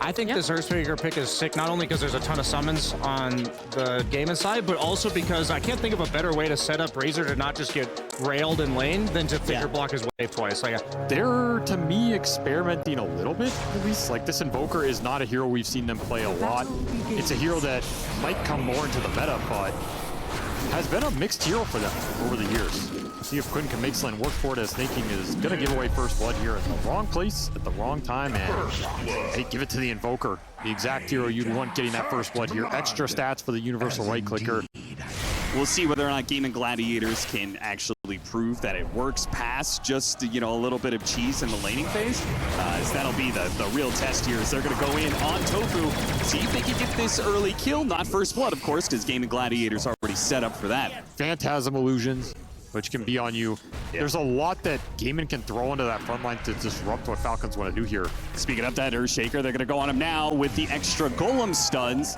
I think this Earthspeaker pick is sick, not only because there's a ton of summons on the Gaimin side, but also because I can't think of a better way to set up Razor to not just get railed in lane than to figure block his wave twice. Like, they're, to me, experimenting a little bit, at least. Like, this Invoker is not a hero we've seen them play a lot. It's a hero that might come more into the meta, but has been a mixed hero for them over the years. See if Quinn can make something work for it, as Snaking is going to give away first blood here in the wrong place at the wrong time, and hey, give it to the Invoker. The exact hero you'd want getting that first blood here. Extra stats for the universal right clicker. We'll see whether or not Gaimin Gladiators can actually prove that it works past just, you know, a little bit of cheese in the laning phase. As that'll be the real test here, as they're going to go in on Tofu, see if they can get this early kill. Not first blood, of course, because Gaimin Gladiators already set up for that. Phantasm illusions, which can be on you. There's a lot that Gaimin can throw into that front line to disrupt what Falcons want to do here. Speaking of that Earthshaker, they're going to go on him now with the extra Golem stuns.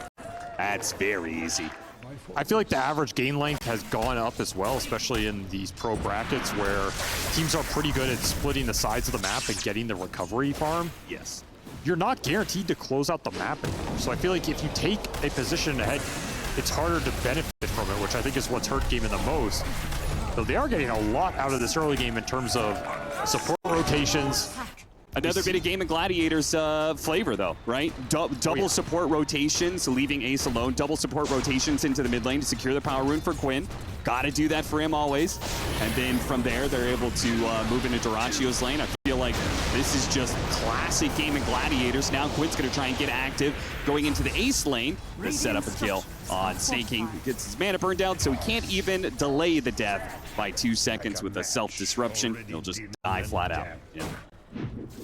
That's very easy. I feel like the average game length has gone up as well, especially in these pro brackets where teams are pretty good at splitting the sides of the map and getting the recovery farm. Yes. You're not guaranteed to close out the map anymore. So I feel like if you take a position ahead, it's harder to benefit from it, which I think is what's hurt Gaimin the most. So they are getting a lot out of this early game in terms of support rotations. Another bit of Gaimin Gladiators flavor, though, right? Double support rotations, leaving Ace alone. Double support rotations into the mid lane to secure the power rune for Quinn. Gotta do that for him always. And then from there, they're able to move into Duracio's lane. I feel like this is just classic Gaimin Gladiators. Now Quinn's gonna try and get active, going into the Ace lane to set up a kill on Snaking. He gets his mana burned out, so he can't even delay the death by 2 seconds with a self-disruption. He'll just die flat out. Yeah.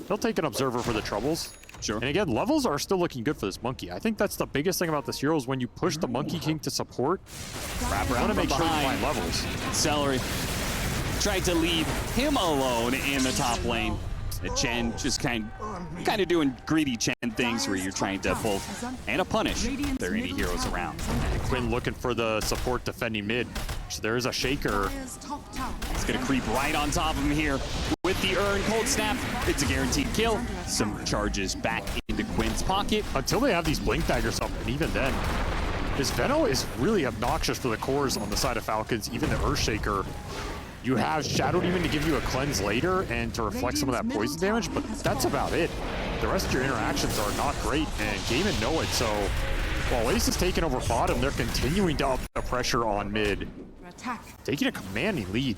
They'll take an observer for the troubles. Sure. And again, levels are still looking good for this monkey. I think that's the biggest thing about this hero is when you push the Monkey King to support, wrap you around want to make sure you behind. find levels. Celery tried to leave him alone in the top lane. Chen just kind of doing greedy Chen things where you're trying to both and a punish if there are any heroes around. And Quinn looking for the support defending mid. So there is a shaker. He's gonna creep right on top of him here with the Urn Cold Snap. It's a guaranteed kill. Some charges back into Quinn's pocket. Until they have these Blink Daggers up, and even then, this Veno is really obnoxious for the cores on the side of Falcons, even the Earthshaker. You have Shadow Demon to give you a cleanse later and to reflect some of that poison damage, but that's about it. The rest of your interactions are not great, and Gaimin know it, so while Ace is taking over bottom, they're continuing to up the pressure on mid. Taking a commanding lead.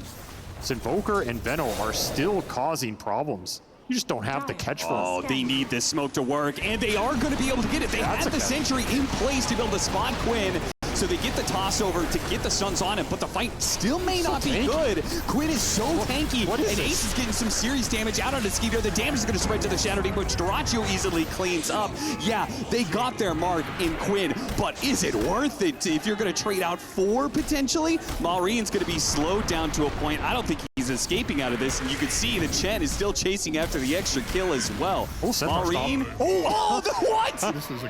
Invoker and Veno are still causing problems. You just don't have the catch for them. Oh, they need this smoke to work, and they are going to be able to get it. They have the Sentry in place to be able to spot Quinn. So they get the toss over to get the stuns on him, but the fight still may not be good. Quinn is so tanky, and Ace is getting some serious damage out on the Skeeter. The damage is going to spread to the Shadow Demon, which Duraccio easily cleans up. Yeah, they got their mark in Quinn, but is it worth it if you're going to trade out 4 potentially? Maureen's going to be slowed down to a point. I don't think he's escaping out of this, and you can see that Chen is still chasing after the extra kill as well. Maureen, what?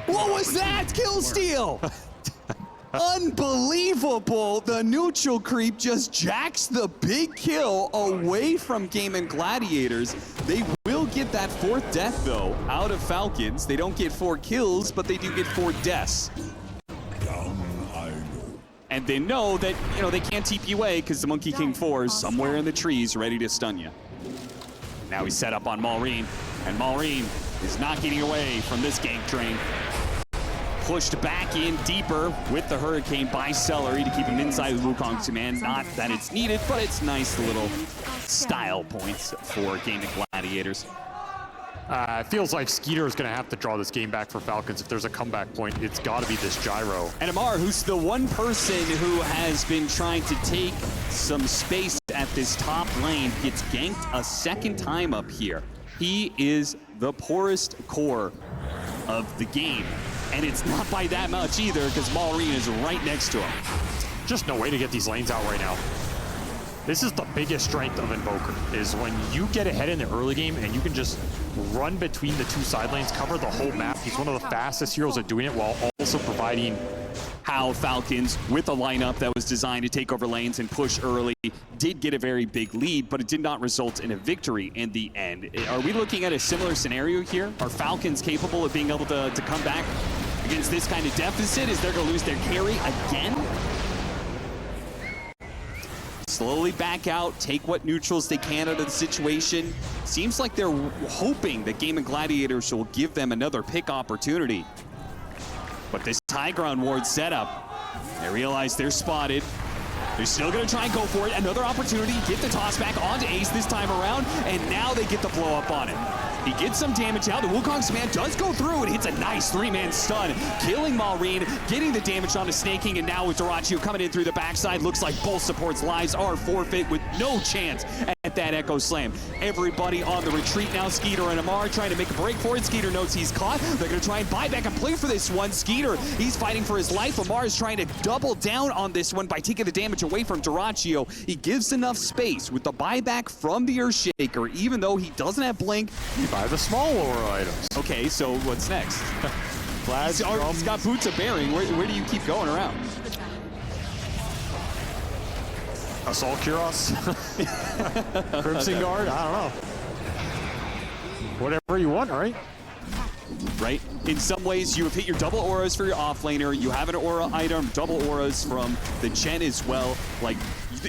What was that? Kill steal! Unbelievable! The neutral creep just jacks the big kill away from Gaimin Gladiators. They will get that 4th death, though, out of Falcons. They don't get 4 kills, but they do get 4 deaths. And they know that, you know, they can't TP away because the Monkey King 4 is somewhere in the trees ready to stun you. Now he's set up on Maureen, and Maureen is not getting away from this gank train. Pushed back in deeper with the Hurricane by Celery to keep him inside the Wukong's command. Not that it's needed, but it's nice little style points for Gaimin Gladiators. It feels like Skeeter is going to have to draw this game back for Falcons. If there's a comeback point, it's got to be this gyro. And Amar, who's the one person who has been trying to take some space at this top lane, gets ganked a 2nd time up here. He is the poorest core of the game. And it's not by that much either, because Maureen is right next to him. Just no way to get these lanes out right now. This is the biggest strength of Invoker, is when you get ahead in the early game and you can just run between the 2 side lanes, cover the whole map. He's one of the fastest heroes at doing it while also providing how Falcons, with a lineup that was designed to take over lanes and push early, did get a very big lead, but it did not result in a victory in the end. Are we looking at a similar scenario here? Are Falcons capable of being able to come back against this kind of deficit? Is they're going to lose their carry again? Slowly back out, take what neutrals they can out of the situation. Seems like they're hoping that Gaimin Gladiators will give them another pick opportunity. But this high ground ward setup, they realize they're spotted. They're still going to try and go for it. Another opportunity, get the toss back onto Ace this time around, and now they get the blow up on him. He gets some damage out. The Wukong's command does go through and hits a nice 3-man stun, killing Maureen, getting the damage onto Snaking, and now with Dyrachyo coming in through the backside. Looks like both supports' lives are forfeit with no chance at that Echo Slam. Everybody on the retreat now. Skeeter and Amar trying to make a break for it. Skeeter knows he's caught. They're going to try and buy back and play for this one. Skeeter, he's fighting for his life. Amar is trying to double down on this one by taking the damage away from Dyrachyo. He gives enough space with the buyback from the Earthshaker, even though he doesn't have Blink. Buy the small aura items. Okay, so what's next? Vlad's He's got Boots of Bearing. Where do you keep going around? Assault Kuros? Crimson Guard? I don't know. Whatever you want, right? Right? In some ways, you have hit your double auras for your offlaner. You have an aura item, double auras from the Chen as well. Like,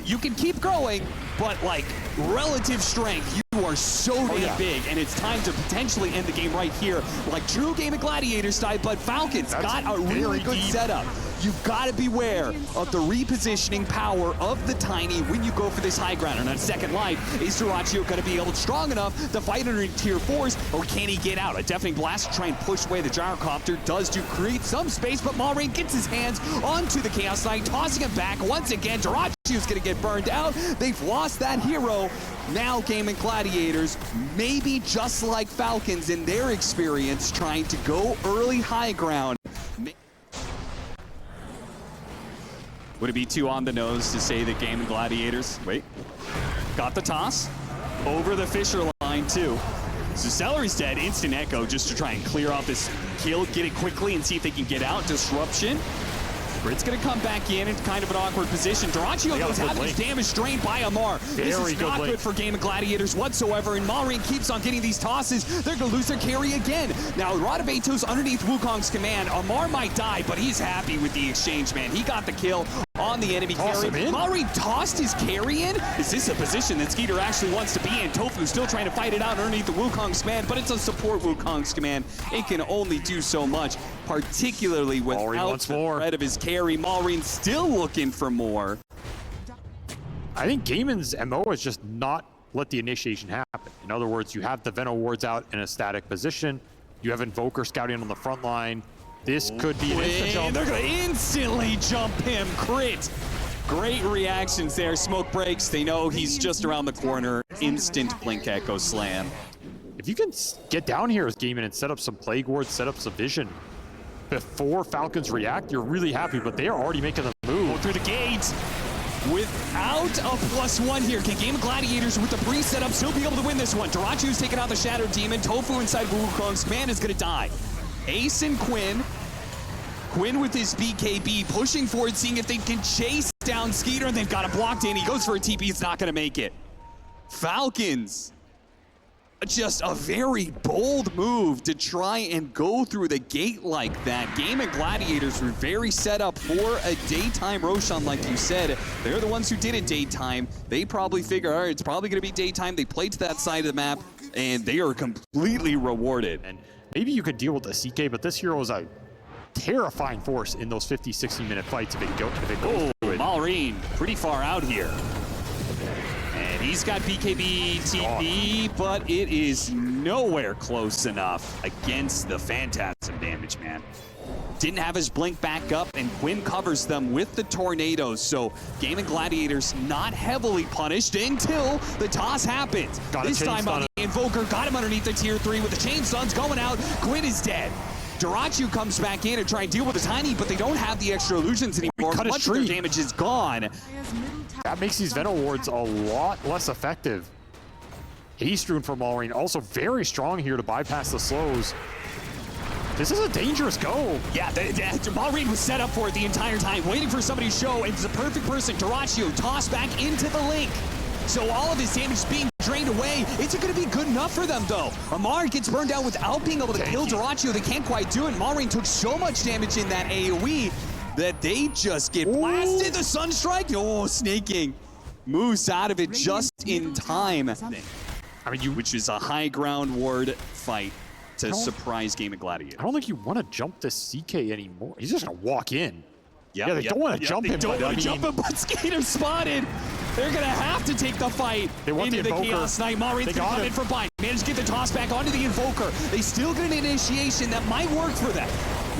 you can keep growing, but like, relative strength, you are so damn big, and it's time to potentially end the game right here. Like true Gaimin Gladiators style, but Falcons got a really good setup. You've got to beware of the repositioning power of the Tiny when you go for this high ground. And on second life, is Dyrachyo going to be able strong enough to fight under tier 4s, or can he get out? A deafening blast to try and push away the gyrocopter does do create some space, but Maureen gets his hands onto the Chaos Knight, tossing him back once again. Dyrachyo's going to get burned out. They've lost that hero. Now Gaimin Gladiators, maybe just like Falcons in their experience, trying to go early high ground. Would it be too on the nose to say that Gaimin Gladiators, got the toss over the Fisher line too. So Celery's dead, instant echo just to try and clear off this kill, get it quickly and see if they can get out. Disruption. Grid's gonna come back in kind of an awkward position. Dyrachyo goes having his damage drained by Amar. This is not good for Gaimin Gladiators whatsoever, and Maureen keeps on getting these tosses. They're gonna lose their carry again. Now, Rod of Atos underneath Wukong's command. Amar might die, but he's happy with the exchange, man. He got the kill on the enemy carry. Maureen tossed his carry in. Is this a position that Skeeter actually wants to be in? Tofu's still trying to fight it out underneath the Wukong's command, but it's a support Wukong's command. It can only do so much, particularly without the threat of his carry. Maureen's still looking for more. I think Gaimin's MO is just not let the initiation happen. In other words, you have the Veno wards out in a static position. You have Invoker scouting on the front line. This could be an instant jump. They're going to instantly jump him. Crit. Great reactions there. Smoke breaks. They know he's just around the corner. Instant Blink Echo Slam. If you can get down here as Gaimin and set up some Plague Wards, set up some vision before Falcons react, you're really happy, but they are already making the move. Go through the gate. Without a +1 here, can Gaimin Gladiators with the pre-setup still be able to win this one? Dyrachyo's taking out the Shadow Demon. Tofu inside Wukong's command is going to die. Ace and Quinn. Quinn with his BKB pushing forward, seeing if they can chase down Skeeter, and they've got it blocked in. He goes for a TP, it's not going to make it. Falcons. Just a very bold move to try and go through the gate like that. Gaimin Gladiators were very set up for a daytime Roshan, like you said. They're the ones who did it daytime. They probably figure, all right, it's probably going to be daytime. They played to that side of the map, and they are completely rewarded. And maybe you could deal with the CK, but this hero is a terrifying force in those 50, 60-minute fights if it goes through it. Maureen, pretty far out here. And he's got BKB TP, but it is nowhere close enough against the Phantasm damage, man. Didn't have his blink back up, and Quinn covers them with the tornadoes. So Gaimin Gladiators not heavily punished until the toss happens. This time on the Invoker, got him underneath the tier 3 with the Chain Stuns going out. Quinn is dead. Dyrachyo comes back in and try and deal with the Tiny, but they don't have the extra illusions anymore. Much of their damage is gone. That makes these Veno wards a lot less effective. Ace Rune from Maureen, also very strong here to bypass the slows. This is a dangerous go. Yeah, Maureen was set up for it the entire time, waiting for somebody to show, and it's the perfect person. Dyrachyo tossed back into the link. So all of his damage is being drained away. Is it going to be good enough for them, though? Amar gets burned down without being able to kill Dyrachyo. They can't quite do it. Maureen took so much damage in that AoE that they just get blasted. The Sunstrike, snaking. Moves out of it just in time. I mean, which is a high ground ward fight to surprise Gaimin Gladiators. I don't think you want to jump this CK anymore. He's just going to walk in. Yeah, they don't want to jump him. They don't want to jump him, but Skater spotted. They're going to have to take the fight into the Chaos Knight. Maureen's going to come in for bind. Managed to get the toss back onto the Invoker. They still get an initiation that might work for them.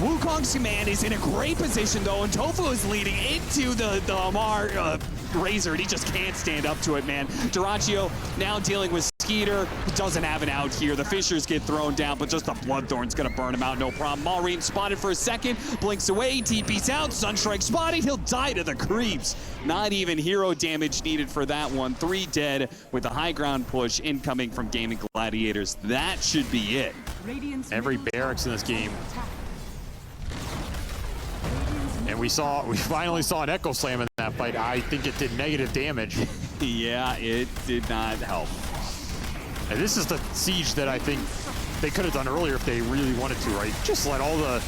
Wukong's command is in a great position, though, and Tofu is leading into the Amar Razor, and he just can't stand up to it, man. Dyrachyo now dealing with Skeeter. Doesn't have an out here. The Fishers get thrown down, but just the Bloodthorn's going to burn him out, no problem. Maureen spotted for a second, blinks away, TP's out, Sunstrike spotted. He'll die to the creeps. Not even hero damage needed for that one. 3 dead with a high ground push incoming from Gaimin Gladiators. That should be it. Every barracks in this game. And we finally saw an Echo Slam in that fight. I think it did negative damage. Yeah, it did not help. And this is the siege that I think they could have done earlier if they really wanted to, right? Just let all the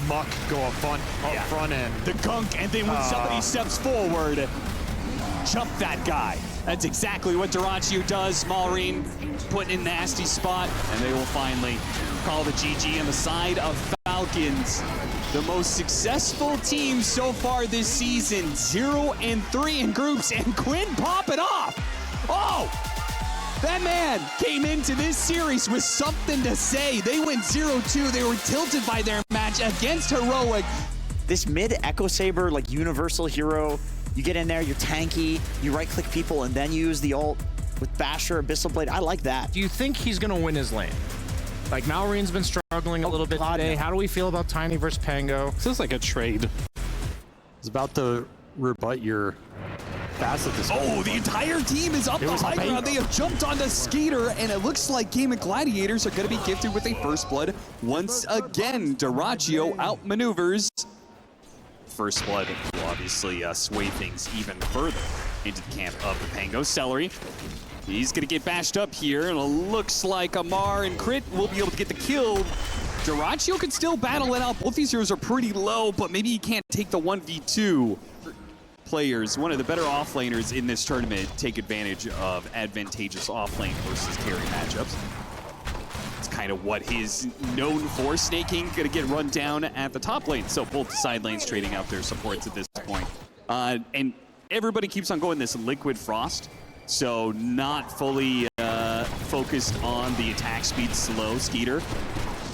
muck go up front end. The gunk, and then when somebody steps forward, jump that guy. That's exactly what Dyrachyo does. Maureen put in nasty spot, and they will finally call the GG on the side of Falcons. The most successful team so far this season, 0-3 in groups, and Quinn popping off. Oh, that man came into this series with something to say. They went 0-2. They were tilted by their match against Heroic. This mid Echo Saber, like universal hero, you get in there, you're tanky, you right-click people, and then you use the ult with Basher, Abyssal Blade. I like that. Do you think he's going to win his lane? Like, Maureen's been struggling a little bit today. How do we feel about Tiny versus Pango? This is like a trade. It's about to rebut your facet. Oh, the entire team is up the high ground. They have jumped onto Skeeter, and it looks like Gaimin Gladiators are going to be gifted with a first blood once again. Dyrachyo outmaneuvers. First blood will obviously sway things even further into the camp of the Pango Celery. He's going to get bashed up here, and it looks like Amar and Crit will be able to get the kill. Dyrachyo could still battle it out. Both these heroes are pretty low, but maybe he can't take the 1v2 players. One of the better offlaners in this tournament take advantage of advantageous offlane versus carry matchups. It's kind of what he's known for. Snaking going to get run down at the top lane. So both side lanes trading out their supports at this point. And everybody keeps on going this Liquid Frost. So not fully focused on the attack speed slow Skeeter.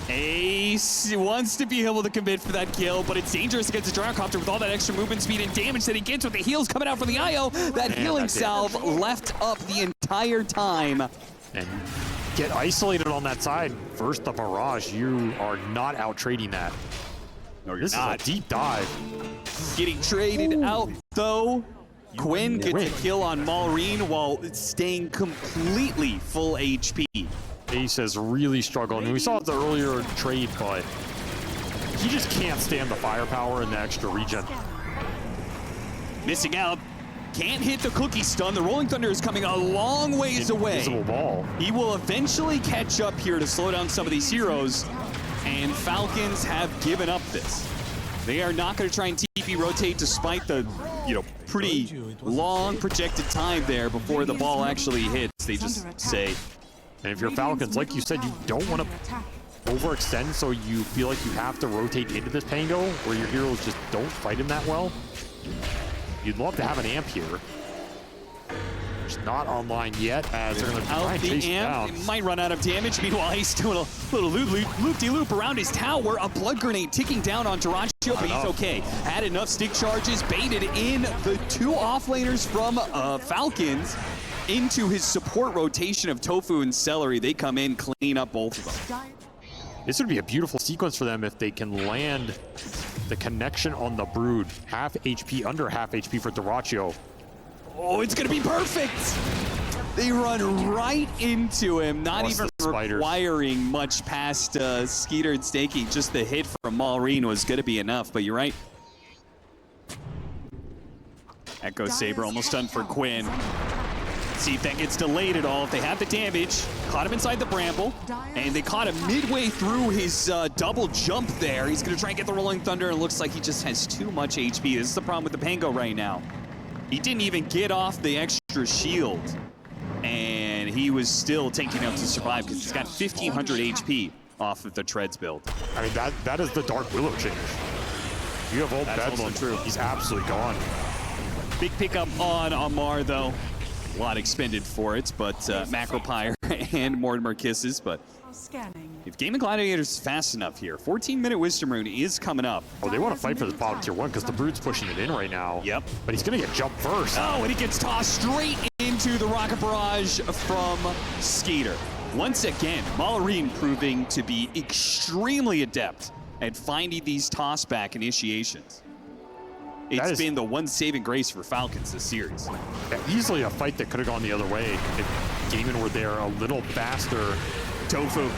Ace wants to be able to commit for that kill, but it's dangerous against the Gyrocopter with all that extra movement speed and damage that he gets with the heals coming out from the IO. That healing salve left up the entire time. And get isolated on that side. First, the barrage. You are not out trading that. No, you're this not. is a deep dive. Getting traded out, though. Quinn gets a kill on Maureen while staying completely full HP. Ace has really struggled. And we saw the earlier trade, but he just can't stand the firepower and the extra regen. Missing out. Can't hit the cookie stun. The Rolling Thunder is coming a long ways away. Invisible ball. He will eventually catch up here to slow down some of these heroes. And Falcons have given up this. They are not going to try and TP rotate despite the, pretty long projected time there before the ball actually hits. They just say. And if you're Falcons, like you said, you don't want to overextend, so you feel like you have to rotate into this Pango where your heroes just don't fight him that well. You'd love to have an amp here. It's not online yet, as they're going to try and chase him down. It might run out of damage. Meanwhile, he's doing a little loop-de-loop around his tower. A blood grenade ticking down on Dyrachyo, but he's okay. Had enough stick charges, baited in the 2 offlaners from Falcons into his support rotation of Tofu and Celery. They come in, clean up both of them. This would be a beautiful sequence for them if they can land the connection on the Brood. Half HP, under half HP for Dyrachyo. Oh, it's gonna be perfect! They run right into him, not Plus even the spiders. requiring much past Skeeter and Stakey. Just the hit from Maureen was going to be enough, but you're right. Echo Saber almost done for Quinn. See if that gets delayed at all. If they have the damage, caught him inside the bramble, and they caught him midway through his double jump there. He's gonna try and get the Rolling Thunder, and it looks like he just has too much HP. This is the problem with the Pango right now. He didn't even get off the extra shield, and he was still tanking out to survive because he's got 1,500 HP off of the Treads build. I mean, that is the Dark Willow change. You have old Bedlam. true. He's absolutely gone. Big pickup on Amar, though. A lot expended for it, but Macropire and Mortimer kisses. But if Gaimin Gladiators is fast enough here, 14-minute Wisdom Rune is coming up. Oh, they want to fight for this bottom tier 1 because the Brood's pushing it in right now. Yep. But he's going to get jumped first. Oh, and he gets tossed straight into the Rocket Barrage from Skeeter. Once again, Maureen proving to be extremely adept at finding these toss-back initiations. It's been the one saving grace for Falcons this series. Easily a fight that could have gone the other way if Gaimin were there a little faster. Tofu,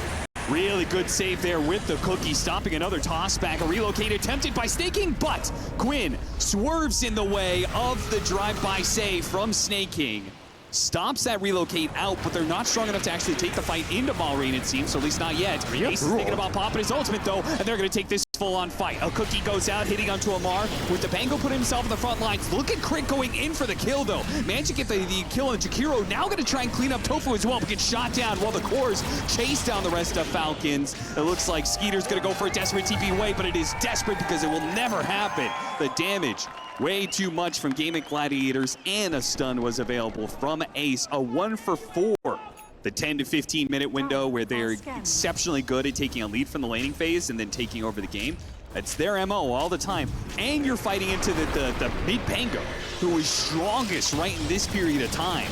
really good save there with the cookie, stopping another toss back. A relocate attempted by Snaking, but Quinn swerves in the way of the drive-by save from Snaking. Stops that relocate out, but they're not strong enough to actually take the fight into Maureen, it seems, so at least not yet. Ace is thinking about popping his ultimate, though, and they're going to take this full-on fight. A cookie goes out, hitting onto Amar, with the Pango putting himself in the front lines. Look at Crit going in for the kill, though. Managed to get the kill on Jakiro, now going to try and clean up Tofu as well, but gets shot down while the cores chase down the rest of Falcons. It looks like Skeeter's going to go for a desperate TP away, but it is desperate because it will never happen. The damage way too much from Gaimin Gladiators, and a stun was available from Ace. A 1 for 4. The 10 to 15 minute window where they're exceptionally good at taking a lead from the laning phase and then taking over the game. That's their MO all the time. And you're fighting into the mid Pango, who is strongest right in this period of time.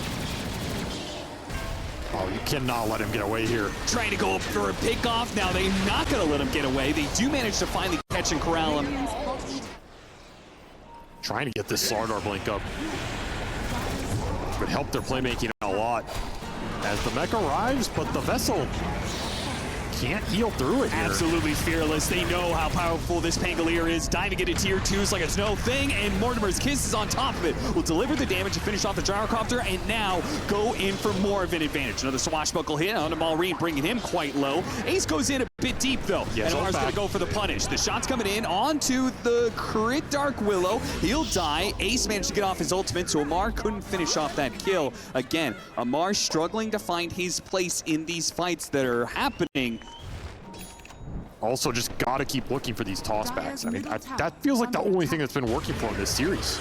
Oh, you cannot let him get away here. Trying to go up for a pickoff. Now they're not going to let him get away. They do manage to finally catch and corral him. Trying to get this Slardar blink up would help their playmaking a lot as the mech arrives, but the vessel can't heal through it here. Absolutely fearless. They know how powerful this Pangolier is. Diving into tier 2s like it's no thing, and Mortimer's Kiss is on top of it. Will deliver the damage to finish off the Gyrocopter, and now go in for more of an advantage. Another swashbuckle hit on Maureen, bringing him quite low. Ace goes in a bit deep, though, and Amar's going to go for the punish. The shot's coming in onto the crit Dark Willow. He'll die. Ace managed to get off his ultimate, so Amar couldn't finish off that kill. Again, Amar struggling to find his place in these fights that are happening. Also, just got to keep looking for these tossbacks. I mean, that feels like the only thing that's been working for him this series.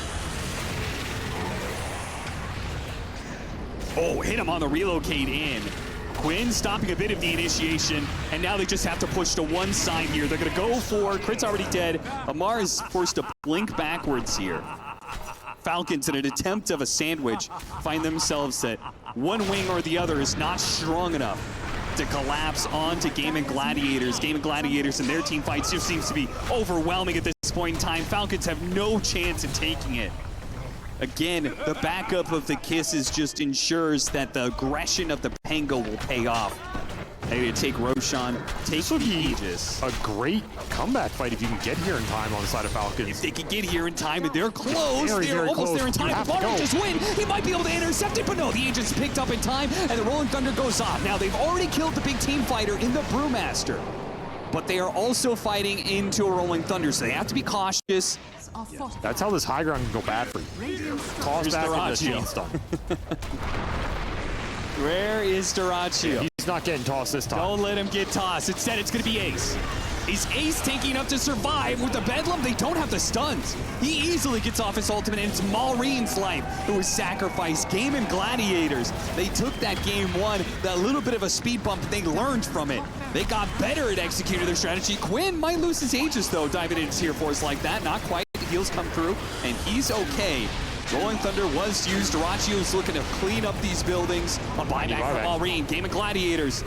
Oh, hit him on the relocate in. Quinn stopping a bit of the initiation, and now they just have to push to one side here. They're going to go for, Crit's already dead. Amar is forced to blink backwards here. Falcons, in an attempt of a sandwich, find themselves that one wing or the other is not strong enough to collapse onto Gaimin Gladiators. Gaimin Gladiators and their team fights just seems to be overwhelming at this point in time. Falcons have no chance of taking it. Again, the backup of the kisses just ensures that the aggression of the Pango will pay off. They're going to take Roshan, take the Aegis. A great comeback fight if you can get here in time on the side of Falcons. If they can get here in time, and they're close. Very, they're very almost close. there in time. The Barber just win. He might be able to intercept it, but no, the Aegis picked up in time, and the Rolling Thunder goes off. Now, they've already killed the big team fighter in the Brewmaster, but they are also fighting into a Rolling Thunder, so they have to be cautious. That's how this high ground can go bad for you. Toss back and the chain stun. Where is Doraccio? He's not getting tossed this time. Don't let him get tossed. Instead, it's going to be Ace. Is Ace tanking enough to survive? With the Bedlam, they don't have the stuns. He easily gets off his ultimate, and it's Maureen's life who was sacrificed. Gaimin Gladiators, they took that game one, that little bit of a speed bump, they learned from it. They got better at executing their strategy. Quinn might lose his Aegis, though, diving into tier 4s like that. Not quite. The heals come through, and he's okay. Rolling Thunder was used. Doracio's looking to clean up these buildings. A buyback from Maureen. Gaimin Gladiators.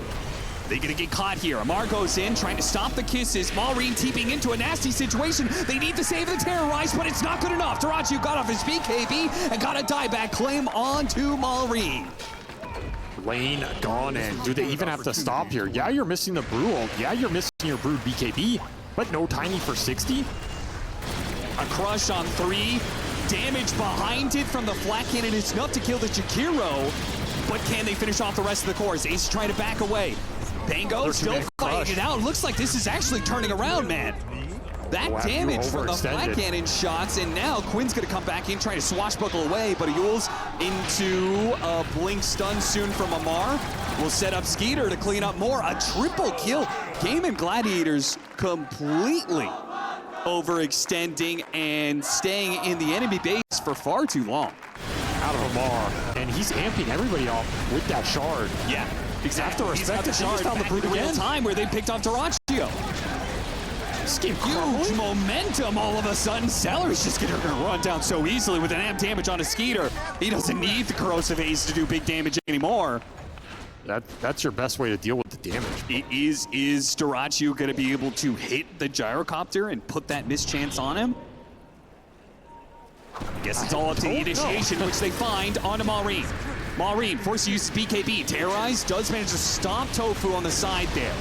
They're going to get caught here. Amar goes in, trying to stop the kisses. Maureen teeping into a nasty situation. They need to save the Terrorize, but it's not good enough. Doraccio got off his BKB and got a dieback claim onto Maureen. Lane gone, and do they even have to stop here? Yeah, you're missing the Brew ult. Yeah, you're missing your Brood BKB, but no Tiny for 60. A crush on 3. Damage behind it from the flat cannon. It's enough to kill the Jakiro, but can they finish off the rest of the cores? Ace is trying to back away. Pango still fighting it out. Looks like this is actually turning around, man. That damage from the flat cannon shots, and now Quinn's gonna come back in trying to swashbuckle away, but Yule's into a blink stun soon from Amar. Will set up Skeeter to clean up more. A triple kill. Gaimin Gladiators completely overextending and staying in the enemy base for far too long. Out of Amar, and he's amping everybody off with that shard. Yeah, exactly. Have to respect the shard found the Brute again. Time where they picked off Duraccio. Huge momentum all of a sudden. Celery's just gonna run down so easily with an amp damage on a Skeeter. He doesn't need the corrosive haze to do big damage anymore. That's your best way to deal with the damage. Is Duraccio gonna be able to hit the gyrocopter and put that mischance on him? I guess it's all up to the initiation, which they find onto Maureen. Maureen forced to use BKB. Terrorize does manage to stop Tofu on the side there.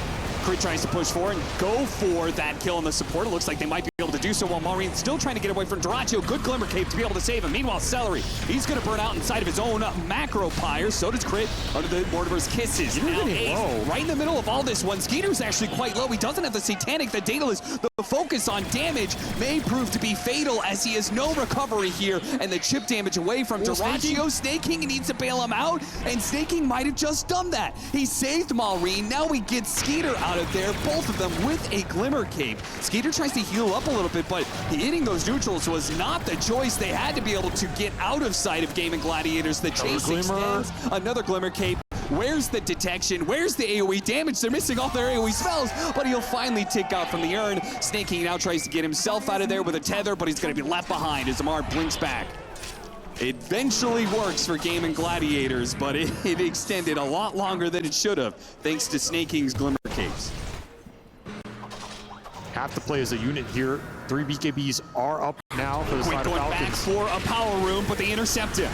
Crit tries to push forward and go for that kill on the support. It looks like they might be able to do so while Maureen's still trying to get away from Duraccio. Good Glimmer Cape to be able to save him. Meanwhile, Celery, he's going to burn out inside of his own macro pyre. So does Crit under the Mortimer's kisses. Now Ace, right in the middle of all this one. Skeeter's actually quite low. He doesn't have the Satanic, the Daedalus. The focus on damage may prove to be fatal as he has no recovery here. And the chip damage away from Duraccio. Snake King needs to bail him out. And Snake King might have just done that. He saved Maureen. Now we get Skeeter out of there, both of them with a Glimmer Cape. Skeeter tries to heal up a little bit, but hitting those neutrals was not the choice. They had to be able to get out of sight of Gaimin Gladiators. The chase extends. Another Glimmer Cape. Where's the detection? Where's the AoE damage? They're missing off their AoE spells, but he'll finally tick out from the urn. Snake King now tries to get himself out of there with a tether, but he's going to be left behind as Amar blinks back. It eventually works for Gaimin Gladiators, but it extended a lot longer than it should have, thanks to Snake King's Glimmer Capes. Have to play as a unit here. 3 BKBs are up now for the side of going Falcons. back for a power room, but they intercept him.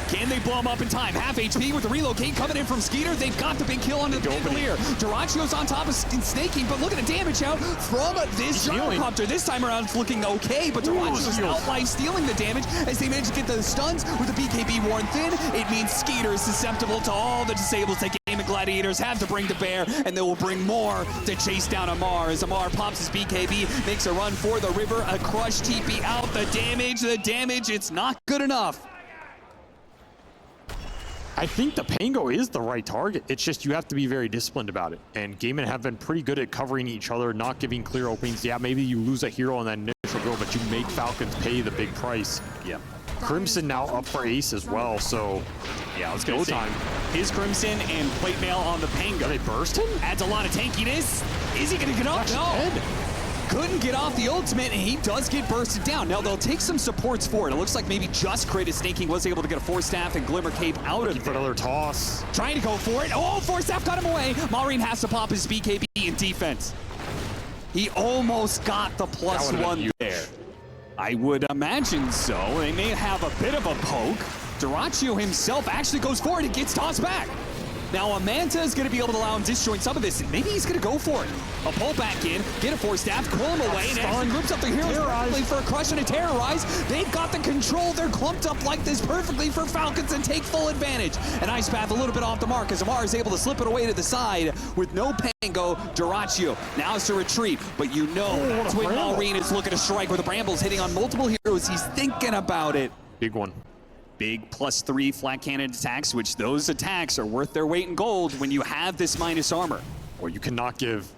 Can they blow him up in time? Half HP with the relocate coming in from Skeeter. They've got the big kill on the Bandolier. Duraccio's on top of Snake King, but look at the damage out from this gyrocopter. This time around it's looking okay, but Duraccio's outright stealing the damage as they manage to get the stuns with the BKB worn thin. It means Skeeter is susceptible to all the disables that Gaimin Gladiators have to bring to bear, and they will bring more to chase down Amar as Amar pops his BKB, makes a run for the river, a crush TP out. The damage, it's not good enough. I think the Pango is the right target. It's just you have to be very disciplined about it. And Gaimin have been pretty good at covering each other, not giving clear openings. Yeah, maybe you lose a hero on that initial go, but you make Falcons pay the big price. Yeah. Crimson now up for ace as well, so yeah, let's go time. His Crimson and plate mail on the Pango. Are they bursting? Adds a lot of tankiness. Is he gonna get off? No. Couldn't get off the ultimate, and he does get bursted down. Now, they'll take some supports for it. It looks like maybe just Crit is Snake King was able to get a Force Staff and Glimmer Cape out of for another toss. Trying to go for it. Oh, Force Staff got him away. Maureen has to pop his BKB in defense. He almost got the +1 there. I would imagine so. They may have a bit of a poke. Duraccio himself actually goes for it and gets tossed back. Now, Amanta is going to be able to allow him to disjoint some of this, and maybe he's going to go for it. A pull back in, get a Force Staff, pull him away, and actually groups up the heroes perfectly for a crush and a terrorize. They've got the control. They're clumped up like this perfectly for Falcons and take full advantage. An Ice Path a little bit off the mark as Amar is able to slip it away to the side with no Pango. Duraccio now is to retreat, but you know that's when Maureen is looking to strike with the Brambles hitting on multiple heroes. He's thinking about it. Big one. Big +3 flat cannon attacks, which those attacks are worth their weight in gold when you have this minus armor. Or you cannot give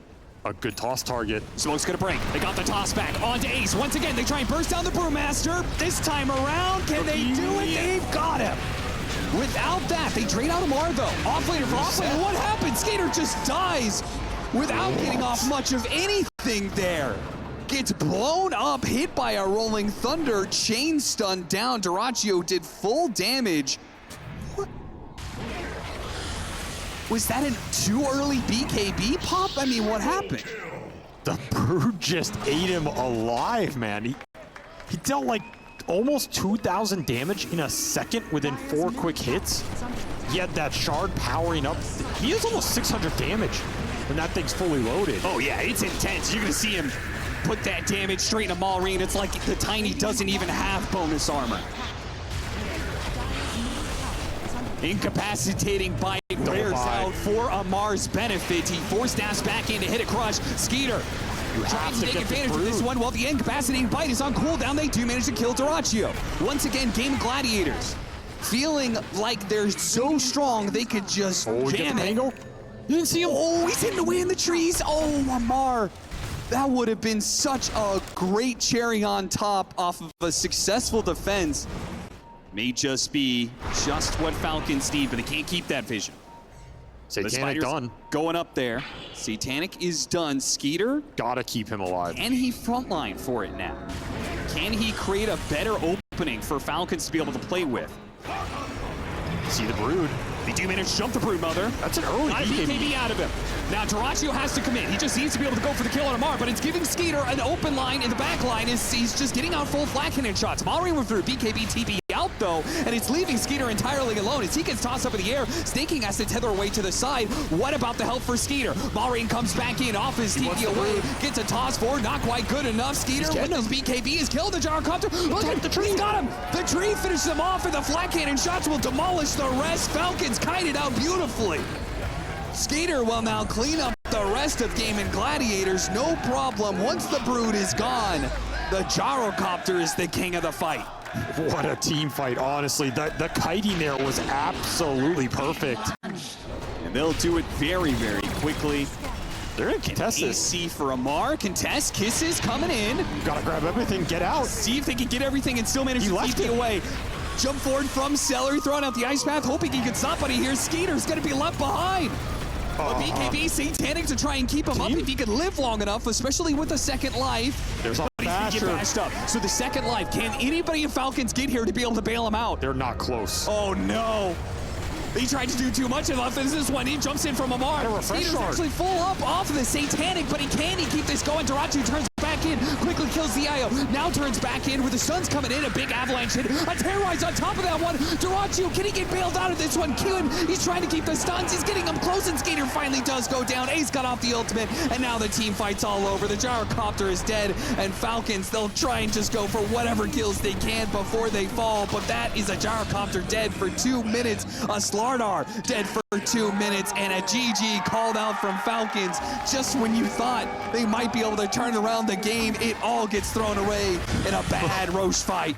a good toss target. Smoke's gonna break. They got the toss back onto Ace. Once again, they try and burst down the Brewmaster. This time around, can they do it? They've got him. Without that, they trade out Amar though. Offlaner for offlaner. What happened? Skater just dies without getting off much of anything there. Gets blown up, hit by a rolling thunder, chain stun down. Duraccio did full damage. What? Was that a too early BKB pop? I mean, what happened? The Brood just ate him alive, man. He dealt like almost 2,000 damage in a second within 4 quick hits. yet that shard powering up. He has almost 600 damage when that thing's fully loaded. Oh yeah, it's intense. You're gonna see him put that damage straight into Maureen. It's like the Tiny doesn't even have bonus armor. Incapacitating bite wears out for Amar's benefit. He forced Naps back in to hit a crush. Skeeter trying to take advantage of this one while the incapacitating bite is on cooldown. They do manage to kill Dota2. Once again, game Gladiators feeling like they're so strong they could just jam it. You didn't see him? Oh, he's hidden away in the trees. Oh, Amar. That would have been such a great cherry on top off of a successful defense. May just be just what Falcons need, but they can't keep that vision. Satanic done. Going up there. Satanic is done. Skeeter, gotta keep him alive. can he frontline for it now? Can he create a better opening for Falcons to be able to play with? See the Brood. They do manage to jump the Brood Mother. That's an early Got a BKB out of him. Now Dota2 has to commit. He just needs to be able to go for the kill on Amar, but it's giving Skeeter an open line in the back line. He's just getting out full flat cannon shots. Maureen went through BKB TP out though, and it's leaving Skeeter entirely alone as he gets tossed up in the air. Snaking has to tether away to the side. What about the help for Skeeter? Maureen comes back in off his TP away, gets a toss forward, not quite good enough. Skeeter with his BKB has killed the gyrocopter. Look at the tree, he's got him. The tree finishes him off, and the flat cannon shots will demolish the rest. Falcons kited out beautifully. Skeeter will now clean up the rest of Gaimin Gladiators, no problem. Once the Brood is gone, the gyrocopter is the king of the fight. What a team fight, honestly. The kiting there was absolutely perfect. And they'll do it very, very quickly. They're in contest. AC for Amar. Contest, kisses coming in. Gotta grab everything, get out. See if they can get everything and still manage to keep it away. Jump forward from Celery, throwing out the ice path, hoping he can stop, but he hears Skeeter's gonna be left behind. But BKB Satanic to try and keep him up if he could live long enough, especially with a second life. There's a But he's gonna get bashed up. So the second life, can anybody in Falcons get here to be able to bail him out? They're not close. Oh no. He tried to do too much of this one. He jumps in from Amar. Skeeter's actually full up off of the Satanic, but can he keep this going? Dota2 turns back in, quickly kills the IO. Now turns back in with the Suns coming in. A big avalanche hit. A Terrorize on top of that one. Dota2, can he get bailed out of this one? Kewen, he's trying to keep the stuns. He's getting them close, and Skeeter finally does go down. Ace got off the ultimate, and now the team fight's all over. The gyrocopter is dead, and Falcons, they'll try and just go for whatever kills they can before they fall, but that is a gyrocopter dead for 2 minutes. A Slardar dead for 2 minutes, and a GG called out from Falcons. Just when you thought they might be able to turn around the game, it all gets thrown away in a bad Roche fight.